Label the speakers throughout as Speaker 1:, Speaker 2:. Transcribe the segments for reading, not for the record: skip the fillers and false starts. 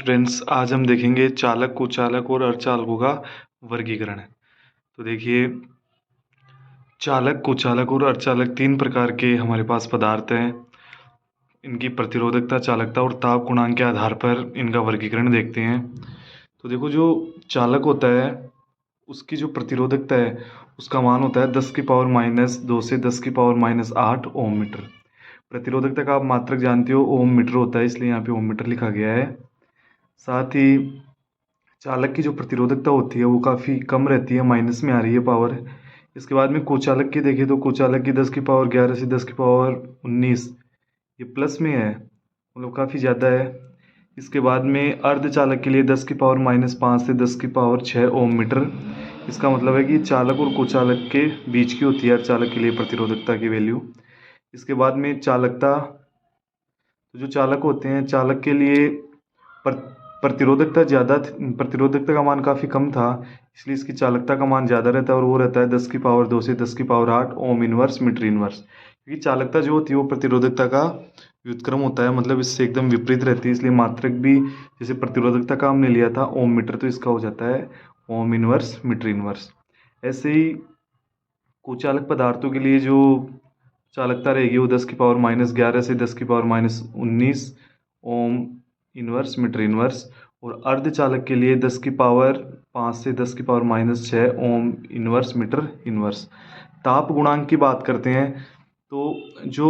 Speaker 1: Students, आज हम देखेंगे चालक, कुचालक और अर्धचालकों का वर्गीकरण। तो देखिए, चालक, कुचालक और अर्धचालक तीन प्रकार के हमारे पास पदार्थ हैं। इनकी प्रतिरोधकता, चालकता और ताप गुणांक के आधार पर इनका वर्गीकरण देखते हैं। तो देखो, जो चालक होता है उसकी जो प्रतिरोधकता है उसका मान होता है 10⁻² से 10⁻8 ओम मीटर। प्रतिरोधकता का आप मात्रक जानते हो, ओम मीटर होता है, इसलिए यहाँ पे ओम मीटर लिखा गया है। साथ ही चालक की जो प्रतिरोधकता होती है वो काफ़ी कम रहती है, माइनस में आ रही है पावर। इसके बाद में कुचालक की देखें तो कुचालक की 10⁻11 से 10⁻19 ये प्लस में है, मतलब काफ़ी ज़्यादा है। इसके बाद में अर्धचालक के लिए 10⁻5 से 10⁻6 ओम मीटर। इसका मतलब है कि चालक और कुचालक के बीच की होती है अर्धचालक के लिए प्रतिरोधकता की वैल्यू। इसके बाद में चालकता, तो जो चालक होते हैं चालक के लिए प्रतिरोधकता का मान काफ़ी कम था, इसलिए इसकी चालकता का मान ज़्यादा रहता है और वो रहता है 10⁻2 से 10⁻8 ओम इनवर्स मीटर इनवर्स। क्योंकि चालकता जो होती है वो प्रतिरोधकता का व्युत्क्रम होता है, मतलब इससे एकदम विपरीत रहती है, इसलिए मात्रक भी जैसे प्रतिरोधकता का हमने लिया था ओम मीटर, तो इसका हो जाता है ओम इनवर्स मीटर इनवर्स। ऐसे ही कुचालक पदार्थों के लिए जो चालकता रहेगी वो 10⁻11 से 10⁻19 ओम इनवर्स मीटर इनवर्स, और अर्धचालक के लिए 10�5 से 10⁻6 ओम इनवर्स मीटर इनवर्स। ताप गुणांक की बात करते हैं तो जो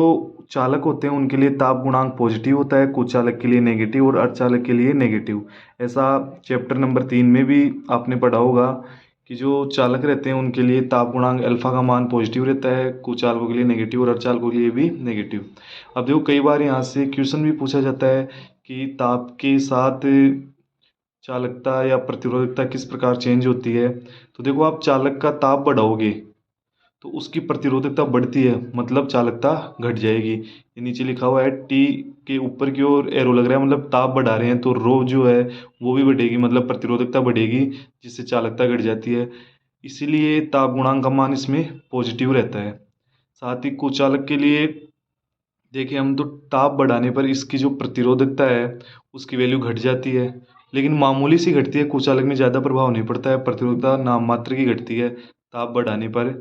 Speaker 1: चालक होते हैं उनके लिए ताप गुणांक पॉजिटिव होता है, कुचालक के लिए नेगेटिव और अर्धचालक के लिए नेगेटिव। ऐसा चैप्टर नंबर 3 में भी आपने पढ़ा होगा कि जो चालक रहते हैं उनके लिए ताप गुणांक अल्फा का मान पॉजिटिव रहता है, कुचालकों के लिए नेगेटिव और अर्धचालकों के लिए भी नेगेटिव। अब देखो, कई बार यहाँ से क्वेश्चन भी पूछा जाता है कि ताप के साथ चालकता या प्रतिरोधकता किस प्रकार चेंज होती है। तो देखो, आप चालक का ताप बढ़ाओगे तो उसकी प्रतिरोधकता बढ़ती है, मतलब चालकता घट जाएगी। ये नीचे लिखा हुआ है, टी के ऊपर की ओर एरो लग रहा है, मतलब ताप बढ़ा रहे हैं तो रो जो है वो भी बढ़ेगी, मतलब प्रतिरोधकता बढ़ेगी, जिससे चालकता घट जाती है। इसीलिए ताप गुणांक का मान इसमें पॉजिटिव रहता है। साथ ही कुचालक के लिए देखिए हम, तो ताप बढ़ाने पर इसकी जो प्रतिरोधकता है उसकी वैल्यू घट जाती है, लेकिन मामूली सी घटती है, कुचालक में ज़्यादा प्रभाव नहीं पड़ता है, प्रतिरोधकता नाम मात्र की घटती है ताप बढ़ाने पर,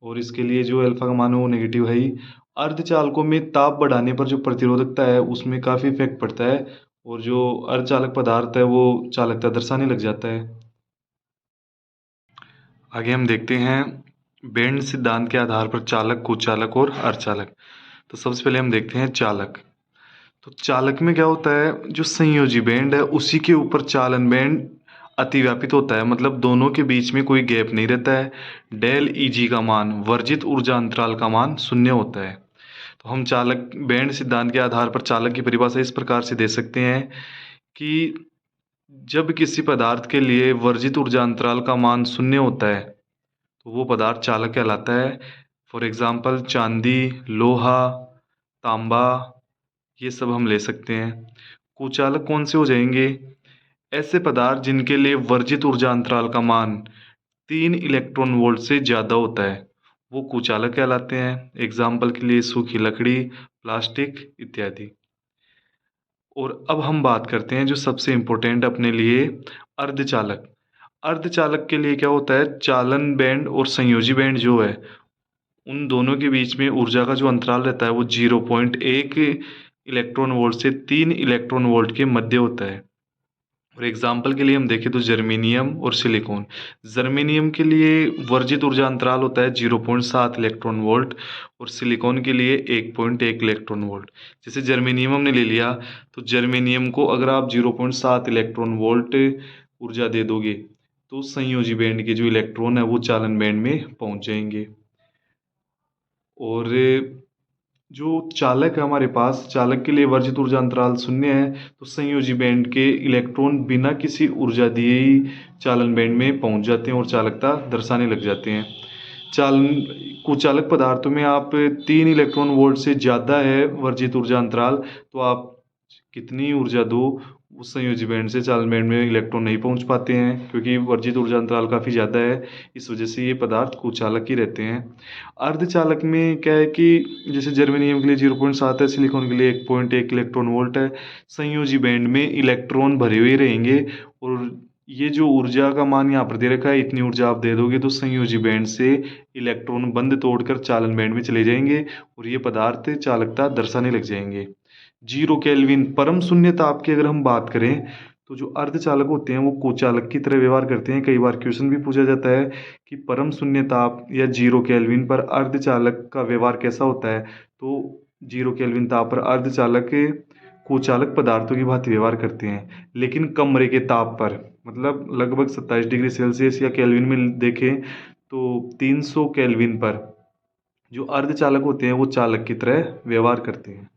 Speaker 1: और इसके लिए जो अल्फा का मान है वो नेगेटिव है ही। अर्धचालकों में ताप बढ़ाने पर जो प्रतिरोधकता है उसमें काफ़ी इफेक्ट पड़ता है, और जो अर्धचालक पदार्थ है वो चालकता दर्शाने लग जाता है। आगे हम देखते हैं बेंड सिद्धांत के आधार पर चालक, कुचालक और अर्धचालक। तो सबसे पहले हम देखते हैं चालक। तो चालक में क्या होता है, जो संयोजी बैंड है उसी के ऊपर चालन बैंड अतिव्यापित होता है, मतलब दोनों के बीच में कोई गैप नहीं रहता है। डेल ईजी का मान, वर्जित ऊर्जा अंतराल का मान 0 होता है। तो हम चालक बैंड सिद्धांत के आधार पर चालक की परिभाषा इस प्रकार से दे सकते हैं कि जब किसी पदार्थ के लिए वर्जित ऊर्जा अंतराल का मान 0 होता है तो वो पदार्थ चालक कहलाता है। फॉर एग्जाम्पल चांदी, लोहा, तांबा, ये सब हम ले सकते हैं। कुचालक कौन से हो जाएंगे, ऐसे पदार्थ जिनके लिए वर्जित ऊर्जा अंतराल का मान 3 इलेक्ट्रॉन वोल्ट से ज़्यादा होता है, वो कुचालक कहलाते हैं। एग्जाम्पल के लिए सूखी लकड़ी, प्लास्टिक इत्यादि। और अब हम बात करते हैं जो सबसे इम्पोर्टेंट अपने लिए, अर्धचालक। अर्धचालक के लिए क्या होता है, चालन बैंड और संयोजी बैंड जो है उन दोनों के बीच में ऊर्जा का जो अंतराल रहता है वो 0.1 इलेक्ट्रॉन वोल्ट से 3 इलेक्ट्रॉन वोल्ट के मध्य होता है। और एग्जाम्पल के लिए हम देखें तो जर्मेनियम और सिलिकॉन। जर्मेनियम के लिए वर्जित ऊर्जा अंतराल होता है 0.7 इलेक्ट्रॉन वोल्ट, और सिलिकॉन के लिए 1.1 इलेक्ट्रॉन वोल्ट। जैसे जर्मेनियम हमने ले लिया, तो जर्मेनियम को अगर आप 0.7 इलेक्ट्रॉन वोल्ट ऊर्जा दे दोगे तो संयोजी बैंड के जो इलेक्ट्रॉन है वो चालन बैंड में पहुंच जाएंगे। और जो चालक है हमारे पास, चालक के लिए वर्जित ऊर्जा अंतराल 0 है, तो संयोजी बैंड के इलेक्ट्रॉन बिना किसी ऊर्जा दिए ही चालन बैंड में पहुंच जाते हैं और चालकता दर्शाने लग जाते हैं। चालन कुचालक पदार्थों में आप 3 इलेक्ट्रॉन वोल्ट से ज़्यादा है वर्जित ऊर्जा अंतराल, तो आप कितनी ऊर्जा दो उस संयोजी बैंड से चालन बैंड में इलेक्ट्रॉन नहीं पहुंच पाते हैं, क्योंकि वर्जित ऊर्जा अंतराल काफ़ी ज़्यादा है। इस वजह से ये पदार्थ कुचालक ही रहते हैं। अर्धचालक में क्या है कि जैसे जर्मेनियम के लिए 0.7 है, सिलिकॉन के लिए 1.1 इलेक्ट्रॉन वोल्ट है। संयोजी बैंड में इलेक्ट्रॉन भरे हुए रहेंगे, और ये जो ऊर्जा का मान यहाँ पर दे रखा है, इतनी ऊर्जा आप दे दोगे तो संयोजी बैंड से इलेक्ट्रॉन बंद तोड़कर चालन बैंड में चले जाएंगे, और ये पदार्थ चालकता दर्शाने लग जाएंगे। 0 केल्विन परम शून्य ताप की अगर हम बात करें, तो जो अर्धचालक होते हैं वो कुचालक की तरह व्यवहार करते हैं। कई बार क्वेश्चन भी पूछा जाता है कि परम शून्य ताप या 0 केल्विन पर अर्धचालक का व्यवहार कैसा होता है। तो 0 केल्विन ताप पर अर्धचालक कुचालक पदार्थों की भांति व्यवहार करते हैं, लेकिन कमरे के ताप पर, मतलब लगभग 27 डिग्री सेल्सियस या केल्विन में देखें तो 300 केल्विन पर जो अर्धचालक होते हैं वो चालक की तरह व्यवहार करते हैं।